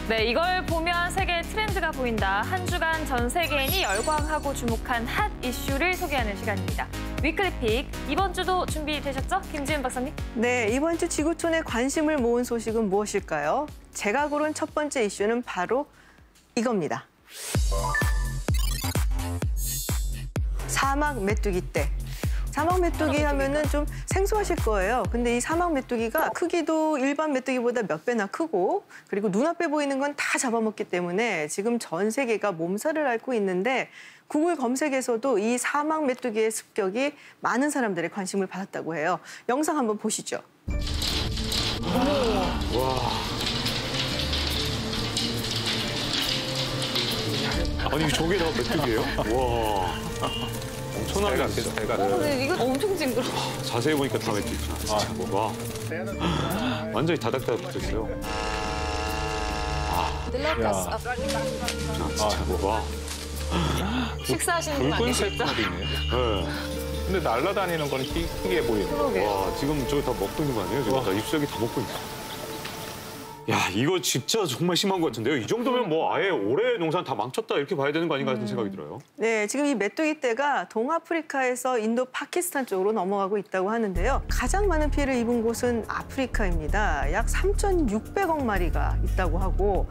네, 이걸 보면 세계의 트렌드가 보인다. 한 주간 전 세계인이 열광하고 주목한 핫 이슈를 소개하는 시간입니다. 위클리픽, 이번 주도 준비되셨죠? 김지은 박사님? 네, 이번 주 지구촌에 관심을 모은 소식은 무엇일까요? 제가 고른 첫 번째 이슈는 바로 이겁니다. 사막 메뚜기 떼. 사막 메뚜기 하면은 좀 생소하실 거예요. 근데 이 사막 메뚜기가 크기도 일반 메뚜기보다 몇 배나 크고, 그리고 눈앞에 보이는 건 다 잡아먹기 때문에 지금 전 세계가 몸살을 앓고 있는데, 구글 검색에서도 이 사막 메뚜기의 습격이 많은 사람들의 관심을 받았다고 해요. 영상 한번 보시죠. 와. 아니 저게 다 메뚜기예요? 와. 엄청나게 잘 근데 이거 엄청 징그러워. 자세히 보니까 다 메뚜기구나. 진짜. 와. 완전히 다닥다닥 붙어 있어요. 늘라카스. 진짜. 와. 식사하시는 분 아니겠죠? 네. 근데 날아다니는 건 희귀해 보이네. 와, 지금 저기 다 먹고 있는 거 아니에요? 지금 다 입속에 다 먹고 있어. 야, 이거 진짜 정말 심한 것 같은데요. 이 정도면 뭐 아예 올해 농산 다 망쳤다 이렇게 봐야 되는 거 아닌가 하는 생각이 들어요. 네, 지금 이 메뚜기 떼가 동아프리카에서 인도 파키스탄 쪽으로 넘어가고 있다고 하는데요. 가장 많은 피해를 입은 곳은 아프리카입니다. 약 3,600억 마리가 있다고 하고,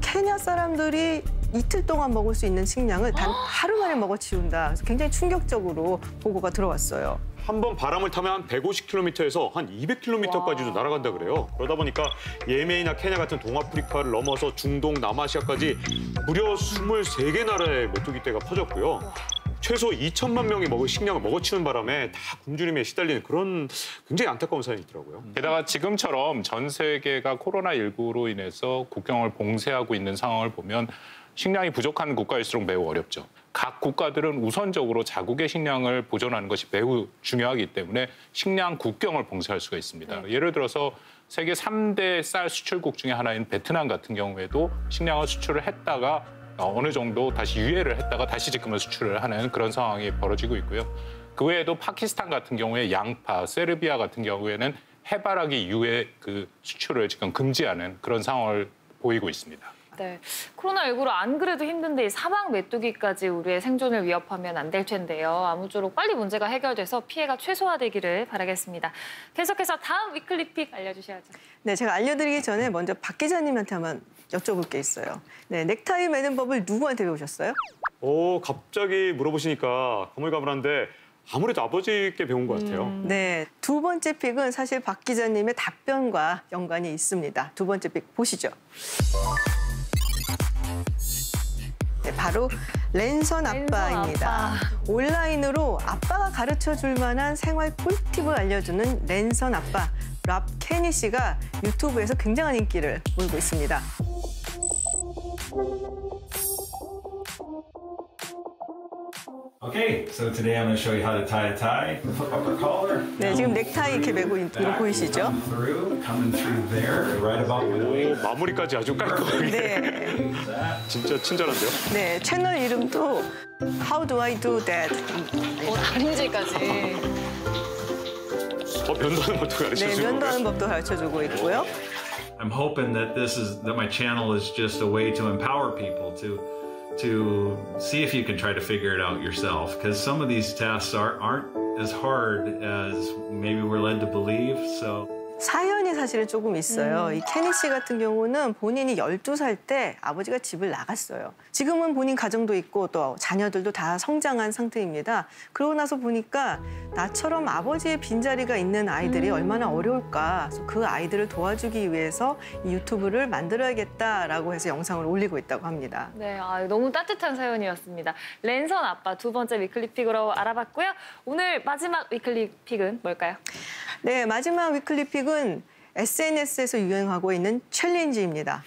케냐 사람들이 이틀 동안 먹을 수 있는 식량을 단 하루 만에 먹어치운다. 그래서 굉장히 충격적으로 보고가 들어왔어요. 한 번 바람을 타면 한 150km에서 한 200km까지도 날아간다 그래요. 그러다 보니까 예멘이나 케냐 같은 동아프리카를 넘어서 중동, 남아시아까지 무려 23개 나라의 메뚜기 떼가 퍼졌고요. 최소 2천만 명이 먹을 식량을 먹어치는 바람에 다 굶주림에 시달리는 그런 굉장히 안타까운 사연이 있더라고요. 게다가 지금처럼 전 세계가 코로나19로 인해서 국경을 봉쇄하고 있는 상황을 보면 식량이 부족한 국가일수록 매우 어렵죠. 각 국가들은 우선적으로 자국의 식량을 보존하는 것이 매우 중요하기 때문에 식량 국경을 봉쇄할 수가 있습니다. 예를 들어서 세계 3대 쌀 수출국 중에 하나인 베트남 같은 경우에도 식량을 수출을 했다가 어느 정도 다시 유예를 했다가 다시 지금은 수출을 하는 그런 상황이 벌어지고 있고요. 그 외에도 파키스탄 같은 경우에 양파, 세르비아 같은 경우에는 해바라기 유해 그 수출을 지금 금지하는 그런 상황을 보이고 있습니다. 네, 코로나19로 안 그래도 힘든데 이 사막 메뚜기까지 우리의 생존을 위협하면 안 될 텐데요. 아무쪼록 빨리 문제가 해결돼서 피해가 최소화되기를 바라겠습니다. 계속해서 다음 위클리픽 알려주셔야죠. 네, 제가 알려드리기 전에 먼저 박 기자님한테 한번 여쭤볼 게 있어요. 네, 넥타이 매는 법을 누구한테 배우셨어요? 갑자기 물어보시니까 가물가물한데 아무래도 아버지께 배운 것 같아요. 네, 두 번째 픽은 사실 박 기자님의 답변과 연관이 있습니다. 두 번째 픽 보시죠. 네, 바로 랜선 아빠입니다. 온라인으로 아빠가 가르쳐줄 만한 생활 꿀팁을 알려주는 랜선 아빠, 랍 케니 씨가 유튜브에서 굉장한 인기를 몰고 있습니다. Okay, so today I'm going to show you how to tie a tie. Flip up our collar. 네, 지금 넥타이 이렇게 매고 있는 거 보이시죠? Coming through there, right about the waist. 마무리까지 아주 깔끔하게. 네. 진짜 친절한데요? 네, 채널 이름도 How Do I Do That? 다림질까지. 면도하는 것도 가르쳐주고. 네, 면도하는 법도 가르쳐주고 있고요. I'm hoping that my channel is just a way to empower people to see if you can try to figure it out yourself, because some of these tasks aren't as hard as maybe we're led to believe. So. 사연이 사실은 조금 있어요. 이 케니 씨 같은 경우는 본인이 12살 때 아버지가 집을 나갔어요. 지금은 본인 가정도 있고 또 자녀들도 다 성장한 상태입니다. 그러고 나서 보니까 나처럼 아버지의 빈자리가 있는 아이들이 얼마나 어려울까. 그래서 그 아이들을 도와주기 위해서 이 유튜브를 만들어야겠다라고 해서 영상을 올리고 있다고 합니다. 네, 너무 따뜻한 사연이었습니다. 랜선 아빠 두 번째 위클리픽으로 알아봤고요. 오늘 마지막 위클리픽은 뭘까요? 네, 마지막 위클리픽은 SNS에서 유행하고 있는 챌린지입니다.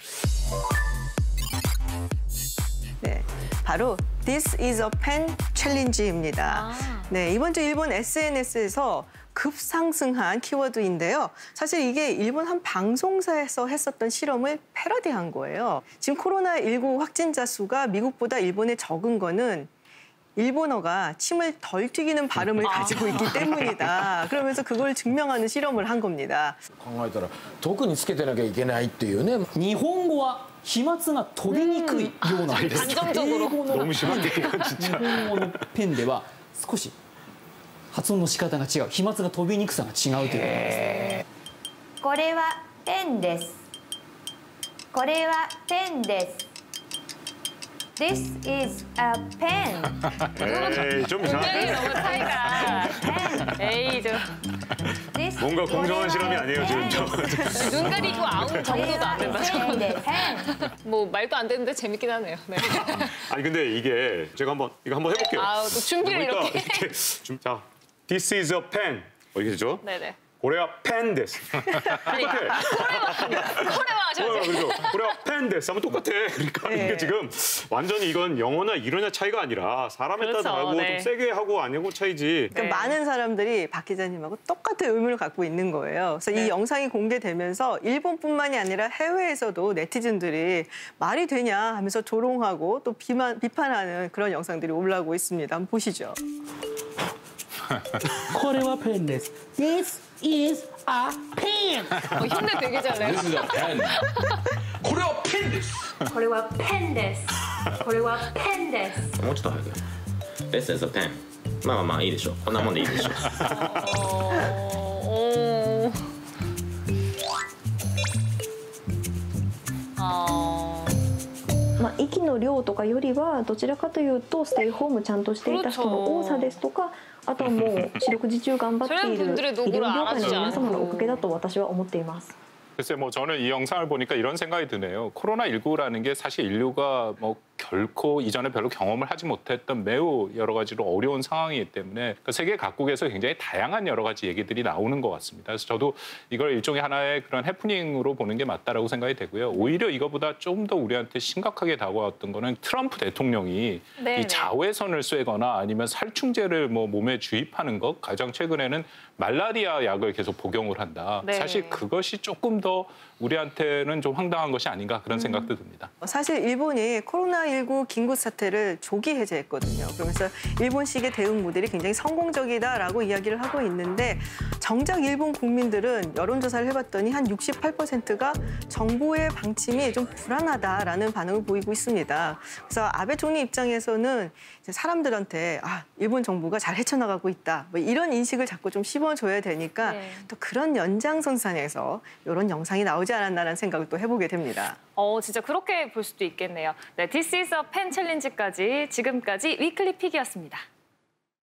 네, 바로 This is a pen 챌린지입니다. 네, 이번 주 일본 SNS에서 급상승한 키워드인데요. 사실 이게 일본 한 방송사에서 했었던 실험을 패러디한 거예요. 지금 코로나19 확진자 수가 미국보다 일본에 적은 거는 일본어가 침을 덜 튀기는 발음을 가지고 있기 때문이다. 그러면서 그걸 증명하는 실험을 한 겁니다. 考えたら特につけてなきゃいけないっていうね。日本語は飛沫が飛びにくいようなんです。 감정적으로 英語の 너무 심한데, 이건 日 진짜. 本語のペンでは少し発音の仕方が違う、飛沫が飛びにくさが違うということなんですね。これはペンです。これはペンです。This is a pen. 에이, 좀 굉장히 이상한데? 너무 차이가. 에이, 좀. This 뭔가 공정한 실험이 아니에요, 지금. 눈 가리고 아웅 정도도 안 된다. 저거는. 펜. 뭐 말도 안 되는데 재밌긴 하네요. 네. 아니, 근데 이게 제가 이거 한번 해볼게요. 아, 또 준비를 그러니까 이렇게. 자, this is a pen. 이게 되죠? 네네. 고래와 펜 데스. 똑같아. 코레와 하셔야지. 그렇죠. 고래와 펜 데스 하면 똑같아. 그러니까 네. 이게 지금 완전히 이건 영어나 이론의 차이가 아니라 사람에 따라 그렇죠, 다르고 네. 좀 세게 하고 안 하고 차이지. 그러니까 네. 많은 사람들이 박 기자님하고 똑같은 의문을 갖고 있는 거예요. 그래서 네. 이 영상이 공개되면서 일본뿐만이 아니라 해외에서도 네티즌들이 말이 되냐 하면서 조롱하고 또 비판하는 그런 영상들이 올라오고 있습니다. 한번 보시죠. これはペンです。This is a pen. 흉내 되게 잘내요. これはペンです。これはペンです。これはペンです。もうちょっと早く。This is a pen。まあまあいいでしょう。こんなもんでいいでしょう。 まあ、息の量とかよりはどちらかというとステイホームちゃんとしていた人の多さですとか、あとはもう四六時中頑張っている医療業界の皆様のおかげだと私は思っています。 글쎄 뭐 저는 이 영상을 보니까 이런 생각이 드네요. 코로나19라는 게 사실 인류가 뭐 결코 이전에 별로 경험을 하지 못했던 매우 여러 가지로 어려운 상황이기 때문에 세계 각국에서 굉장히 다양한 여러 가지 얘기들이 나오는 것 같습니다. 그래서 저도 이걸 일종의 하나의 그런 해프닝으로 보는 게 맞다라고 생각이 되고요. 오히려 이거보다 좀 더 우리한테 심각하게 다가왔던 거는 트럼프 대통령이 네네. 이 자외선을 쐬거나 아니면 살충제를 뭐 몸에 주입하는 것, 가장 최근에는 말라리아 약을 계속 복용을 한다. 네. 사실 그것이 조금 더 우리한테는 좀 황당한 것이 아닌가 그런 생각도 듭니다. 사실 일본이 코로나19 긴급 사태를 조기 해제했거든요. 그러면서 일본식의 대응 모델이 굉장히 성공적이다라고 이야기를 하고 있는데 정작 일본 국민들은 여론조사를 해봤더니 한 68%가 정부의 방침이 좀 불안하다라는 반응을 보이고 있습니다. 그래서 아베 총리 입장에서는 이제 사람들한테 일본 정부가 잘 헤쳐나가고 있다. 뭐 이런 인식을 자꾸 좀 심어줘야 되니까 네. 또 그런 연장선상에서 이런 영상이 나오지 않았나라는 생각을 또 해보게 됩니다. 진짜 그렇게 볼 수도 있겠네요. 네, This is a pen 챌린지까지 지금까지 위클리 픽이었습니다.